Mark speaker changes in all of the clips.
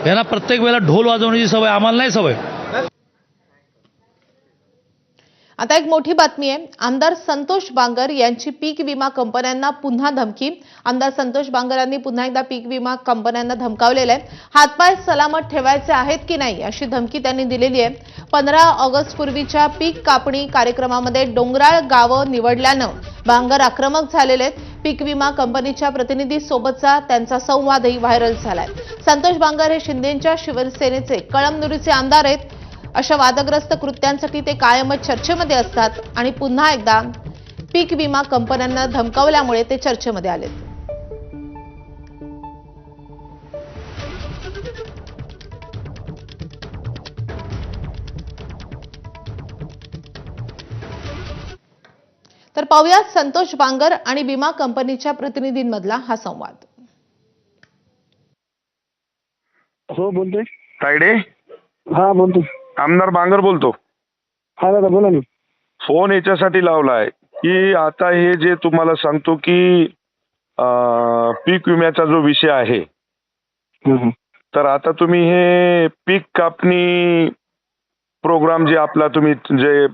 Speaker 1: यांना प्रत्येक वेळेला ढोल वाजवण्याची सवय, आम्हाला नाही सवय.
Speaker 2: आता एक मोठी बातमी आहे. आमदार संतोष बांगर यांची पीक विमा कंपन्यांना पुन्हा धमकी. आमदार संतोष बांगर यांनी पुन्हा एकदा पीक विमा कंपन्यांना धमकावलेलं आहे. हातपाय सलामत ठेवायचे आहेत की नाही अशी धमकी त्यांनी दिलेली आहे. 15 ऑगस्ट पूर्वीच्या पीक कापणी कार्यक्रमामध्ये डोंगराळ गावं निवडल्यानं बांगर आक्रमक झालेले आहेत. पीक विमा कंपनीच्या प्रतिनिधीसोबतचा त्यांचा संवादही व्हायरल झालाय. संतोष बांगर हे शिंदेच्या शिवसेनेचे कळमनुरीचे आमदार आहेत. अशा वादग्रस्त कृत्यांसाठी ते कायमच चर्चेमध्ये असतात आणि पुन्हा एकदा पीक विमा कंपन्यांना धमकावल्यामुळे ते चर्चेमध्ये आले. तर पाहूया संतोष बांगर आणि विमा कंपनीच्या प्रतिनिधींमधला हा संवाद.
Speaker 3: हो बोलतोय.
Speaker 4: तायडे,
Speaker 3: हा बोलतो.
Speaker 4: आमदार बांगर बोलतो.
Speaker 3: हा दादा बोला ना.
Speaker 4: फोन याच्यासाठी लावलाय की आता हे जे तुम्हाला सांगतो की पीक विम्याचा जो विषय आहे, तर आता तुम्ही हे पीक कापणी प्रोग्राम जे आपला तुम्ही जे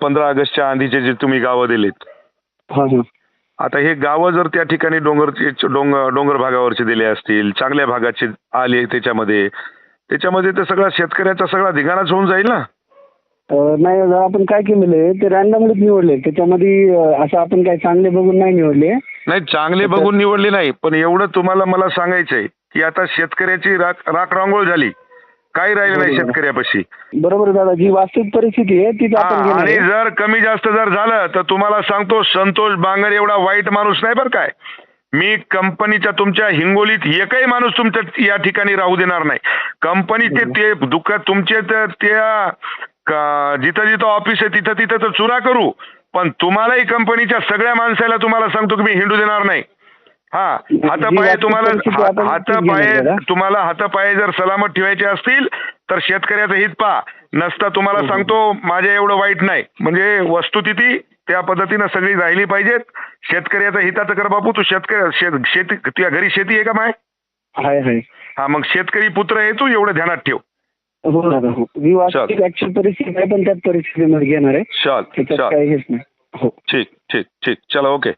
Speaker 4: 15 ऑगस्टच्या आधीचे जे तुम्ही गावं दिलेत, आता हे गावं जर त्या ठिकाणी डोंगर भागावरचे दिले असतील, चांगल्या भागाचे आले त्याच्यामध्ये तर सगळा शेतकऱ्याचा सगळा धिगाणाच होऊन जाईल ना.
Speaker 3: नाही दादा, आपण काय केलेलं आहे ते रॅन्डमलीच निवडले. त्याच्यामध्ये असं आपण काय चांगले बघून नाही निवडले.
Speaker 4: नाही, चांगले बघून निवडले नाही, पण एवढं तुम्हाला मला सांगायचंय की आता शेतकऱ्याची राख रांगोळ झाली, काही राहिलं नाही शेतकऱ्यापाशी.
Speaker 3: बरोबर दादा, जी वास्तविक परिस्थिती आहे तीच आपण घेणार
Speaker 4: आणि
Speaker 3: आहे.
Speaker 4: जर कमी जास्त जर झालं तर तुम्हाला सांगतो, संतोष बांगर एवढा वाईट माणूस नाही बरं काय. मी कंपनीच्या तुमच्या हिंगोलीत एकही माणूस तुमच्या या ठिकाणी राहू देणार नाही. कंपनीचे ते दुःख तुमचे त्या जिथं जिथं ऑफिस आहे तिथं तिथं तर चुरा करू, पण तुम्हालाही कंपनीच्या सगळ्या माणसाला तुम्हाला सांगतो की मी हिंडू देणार नाही. हातापाय तुम्हाला हातापाय जर सलामत ठेवायचे असतील तर शेतकऱ्याचं हित पहा. नसता तुम्हाला सांगतो माझ्या एवढं वाईट नाही. म्हणजे वस्तुस्थिती त्या पद्धतीनं सगळी राहिली पाहिजेत. शेतकऱ्याचं हिताचं कर बापू. तू शेती तुझ्या घरी शेती आहे का माय?
Speaker 3: आहे.
Speaker 4: हा, मग शेतकरी पुत्र आहे तू, एवढं ध्यानात ठेव.
Speaker 3: हो दादा, हो. मी वास्तविक ऍक्च्युअल परिस्थिती आहे पण त्याच परिस्थितीमध्ये घेणार आहे.
Speaker 4: चल
Speaker 3: काही हेच नाही. हो
Speaker 4: ठीक ठीक ठीक, चला ओके.